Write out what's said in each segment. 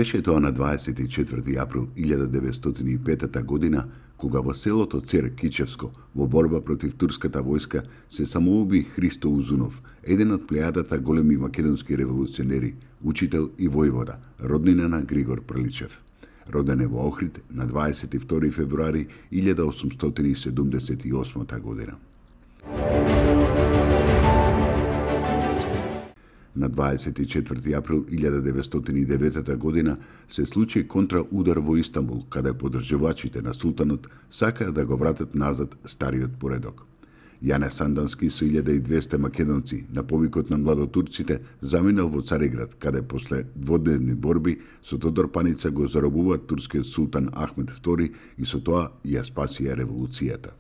Беше тоа на 24. април 1905 година, кога во селото Цер Кичевско, во борба против турската војска, се самоуби Христо Узунов, еден од плејадата големи македонски револуционери, учител и војвода, роднина на Григор Приличев. Роден е во Охрид на 22. февруари 1878 година. На 24. април 1909 година се случи контраудар во Истанбул, каде поддржувачите на султанот сакаа да го вратат назад стариот поредок. Јане Сандански со 1200 македонци на повикот на младотурците заминал во Цариград, каде после дводневни борби со Тодор Паница го заробува турскиот султан Ахмед II и со тоа ја спасија револуцијата.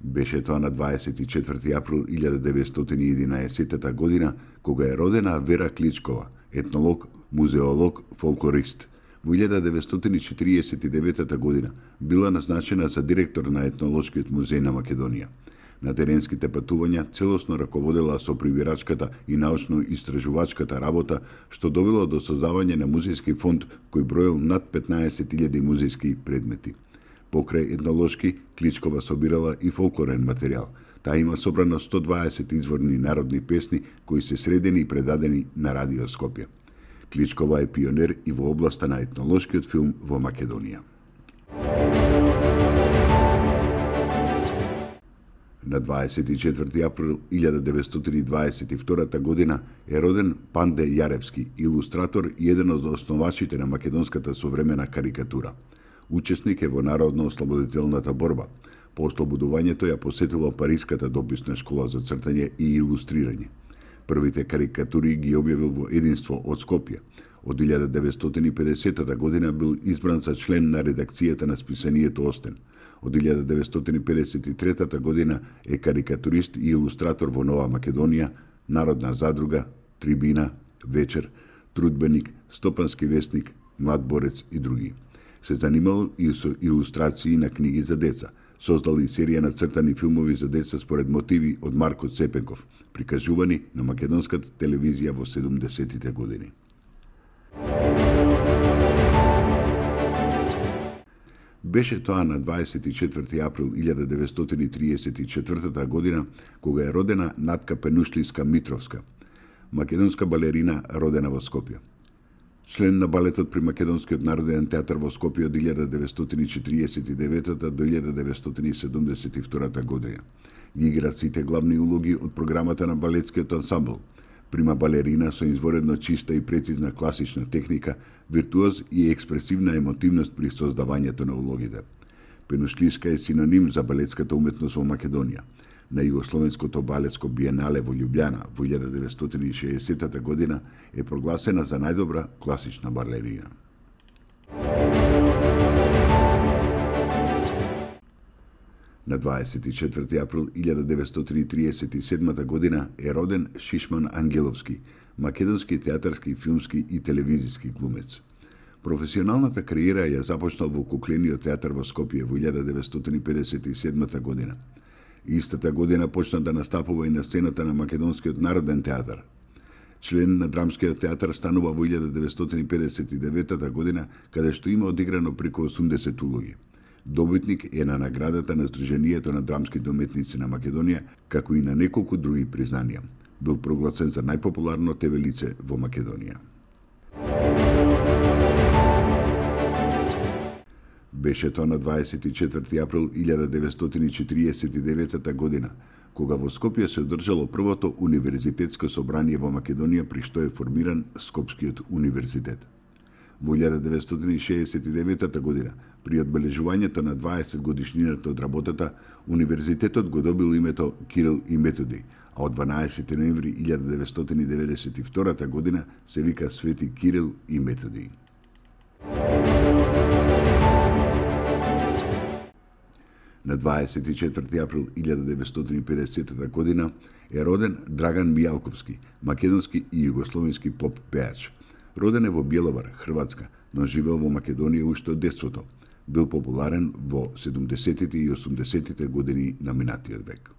Беше тоа на 24. април 1911 година, кога е родена Вера Кличкова, етнолог, музеолог, фолклорист. Во 1949 година била назначена за директор на Етнолошкиот музеј на Македонија. На теренските патувања целосно раководела со прибирачката и научно-истражувачката работа, што довело до создавање на музејски фонд кој броел над 15.000 музејски предмети. Покрај етнолошки, Кличкова собирала и фолклорен материјал. Таа има собрано 120 изворни народни песни кои се средени и предадени на Радио Скопје. Кличкова е пионер и во областа на етнолошкиот филм во Македонија. На 24. април 1922 година е роден Панде Јаревски, илустратор и еден од основачите на македонската современа карикатура. Учесник е во Народно-ослободителната борба. По ослободувањето ја посетила Париската дописна школа за цртање и илустрирање. Првите карикатури ги објавил во Единство од Скопје. Од 1950 година бил избран за член на редакцијата на списанието Остен. Од 1953 година е карикатурист и илустратор во Нова Македонија, Народна задруга, Трибина, Вечер, Трудбеник, Стопански весник, Млад борец и други. Се занимал и со илустрации на книги за деца. Создал и серија на цртани филмови за деца според мотиви од Марко Цепенков, прикажувани на македонската телевизија во 70-тите години. Беше тоа на 24. април 1934 година, кога е родена Натка Пенушлиска-Митровска, македонска балерина родена во Скопје. Член на балетот при Македонскиот народен театар во Скопје од 1949 до 1972 година. Ги игра сите главни улоги од програмата на балетскиот ансамбл. Прима балерина со изворедно чиста и прецизна класична техника, виртуоз и експресивна емотивност при создавањето на улогите. Пенушлиска е синоним за балетската уметност во Македонија. На Југословенското балетско биенале во Љубљана во 1960 година е прогласена за најдобра класична балерина. На 24. април 1937 година е роден Шишман Ангеловски, македонски театарски, филмски и телевизиски глумец. Професионалната кариера ја започнал во Куклениот театар во Скопје во 1957 година. Истата година почна да настапува и на сцената на Македонскиот народен театар. Член на Драмскиот театар станува во 1959 година, каде што има одиграно преку 80 улоги. Добитник е на наградата на Сдруженијето на драмските уметници на Македонија, како и на неколку други признанија. Бил прогласен за најпопуларно ТВ лице во Македонија. Беше тоа на 24. април 1949 година, кога во Скопје се одржало првото универзитетско собрание во Македонија, при што е формиран Скопскиот универзитет. Во 1969 година, при одбележувањето на 20 годишнината од работата, универзитетот го добил името Кирил и Методи, а од 12 ноември 1992 година се вика Свети Кирил и Методи. На 24. април 1950 година е роден Драган Мијалковски, македонски и југословенски поп пеач. Роден е во Бјеловар, Хрватска, но живеел во Македонија уште од детството. Бил популарен во 70-тите и 80-тите години на минатиот век.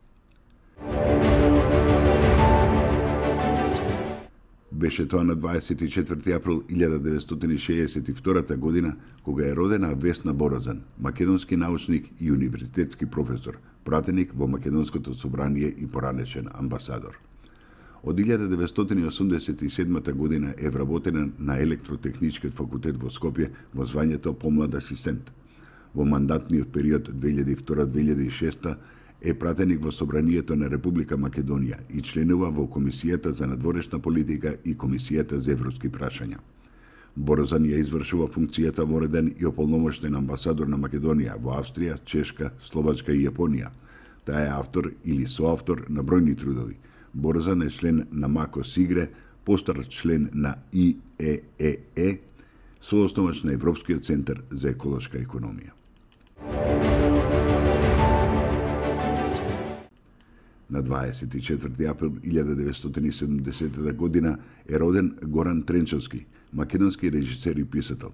Беше тоа на 24 април 1962 година, кога е родена Весна Борозан, македонски научник и универзитетски професор, пратеник во Македонското собрание и поранешен амбасадор. Од 1987 година е вработена на Електротехничкиот факултет во Скопје во звањето помлад асистент. Во мандатниот период 2002-2006 е пратеник во Собранието на Република Македонија и членува во Комисијата за надворешна политика и Комисијата за европски прашања. Борозан ја извршува функцијата во реден и ополномоштен амбасадор на Македонија во Австрија, Чешка, Словачка и Јапонија. Таа е автор или соавтор на бројни трудови. Борозан е член на МАКО Сигре, постар член на ИЕЕЕ, соосновач на Европскиот центар за еколошка економија. На 24 април 1970 година е роден Горан Тренчовски, македонски режисер и писател.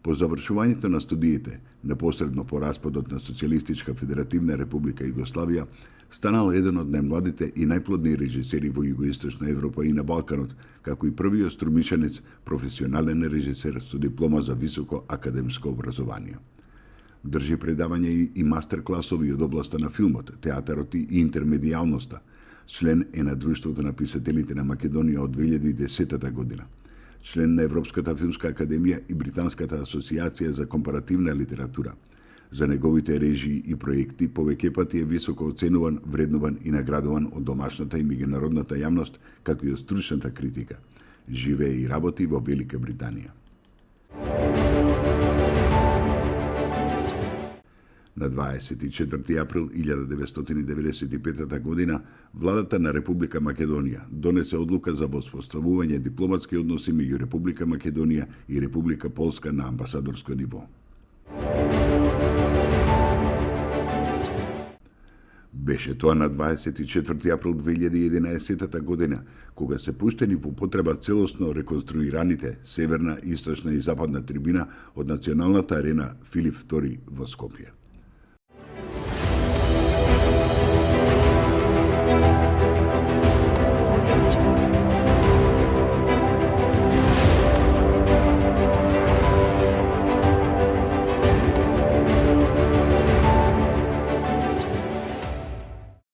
По завршувањето на студиите, непосредно по распадот на Социјалистичка Федеративна Република Југославија, станал еден од најмладите и најплодни режисери во Југоисточна Европа и на Балканот, како и првиот струмичанец, професионален режисер со диплома за високо академско образование. Држи предавања и мастер-класови од областа на филмот, театарот и интермедијалноста. Член е на Друштвото на писателите на Македонија од 2010 година. Член на Европската филмска академија и Британската асоциација за компаративна литература. За неговите режии и проекти повеќе пати е високо оценуван, вреднуван и наградуван од домашната и меѓународната јавност, како и од стручната критика. Живее и работи во Велика Британија. На 24 април 1995 година, владата на Република Македонија донесе одлука за воспоставување дипломатски односи меѓу Република Македонија и Република Полска на амбасадорско ниво. Беше тоа на 24 април 2011 година, кога се пуштени во потреба целосно реконструираните северна, источна и западна трибина од Националната арена Филип II во Скопје.